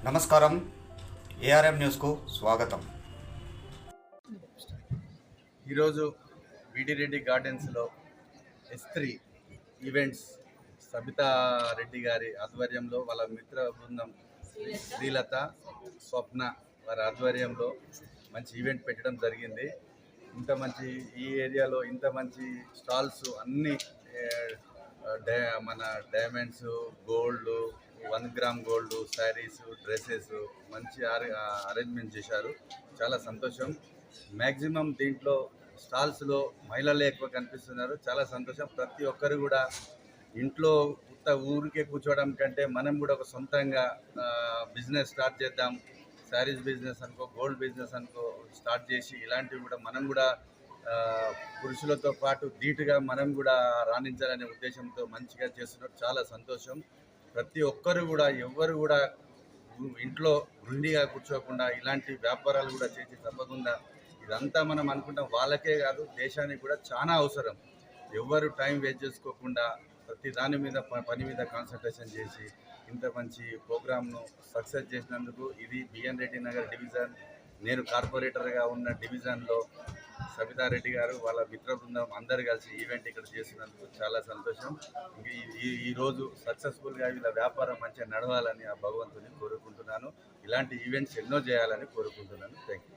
నమస్కారం. ఏఆర్ఎం న్యూస్కు స్వాగతం. ఈరోజు విడి రెడ్డి గార్డెన్స్లో S3 ఈవెంట్స్ సబితా రెడ్డి గారి ఆధ్వర్యంలో వాళ్ళ మిత్ర బృందం శ్రీలత స్వప్న వారి ఆధ్వర్యంలో మంచి ఈవెంట్ పెట్టడం జరిగింది. ఇంత మంచి ఈ ఏరియాలో ఇంత మంచి స్టాల్స్ అన్నీ మన diamonds, gold, 1 gram gold, saris, dresses మంచి అరేంజ్మెంట్ చేశారు. చాలా సంతోషం. మ్యాక్సిమం దీంట్లో స్టాల్స్లో మహిళలే ఎక్కువ కనిపిస్తున్నారు. చాలా సంతోషం. ప్రతి ఒక్కరు కూడా ఇంట్లో ఊరికే కూర్చోవడం కంటే మనం కూడా ఒక సొంతంగా బిజినెస్ స్టార్ట్ చేద్దాం. శారీస్ బిజినెస్ అనుకో, గోల్డ్ బిజినెస్ అనుకో స్టార్ట్ చేసి ఇలాంటివి కూడా మనం కూడా పురుషులతో పాటు ధీటుగా మనం కూడా రాణించాలనే ఉద్దేశంతో మంచిగా చేస్తున్నారు. చాలా సంతోషం. ప్రతి ఒక్కరు కూడా ఎవ్వరు కూడా ఇంట్లో గృహిణిగా కూర్చోకుండా ఇలాంటి వ్యాపారాలు కూడా చేసి తప్పకుండా ఇదంతా మనం అనుకుంటాం వాళ్ళకే కాదు దేశానికి కూడా చాలా అవసరం. ఎవ్వరు టైం వేస్ట్ చేసుకోకుండా ప్రతి దాని మీద పని మీద కాన్సన్ట్రేషన్ చేసి ఇంత మంచి ప్రోగ్రామ్ను సక్సెస్ చేసినందుకు ఇది బిఎన్ రెడ్డి నగర్ డివిజన్, నేను కార్పొరేటర్గా ఉన్న డివిజన్లో సబితారెడ్డి గారు వాళ్ళ మిత్ర బృందం అందరు కలిసి ఈవెంట్ ఇక్కడ చేసినందుకు చాలా సంతోషం. ఈరోజు సక్సెస్ఫుల్గా వీళ్ళ వ్యాపారం మంచిగా నడవాలని ఆ భగవంతుని కోరుకుంటున్నాను. ఇలాంటి ఈవెంట్స్ ఎన్నో చేయాలని కోరుకుంటున్నాను. Thank you.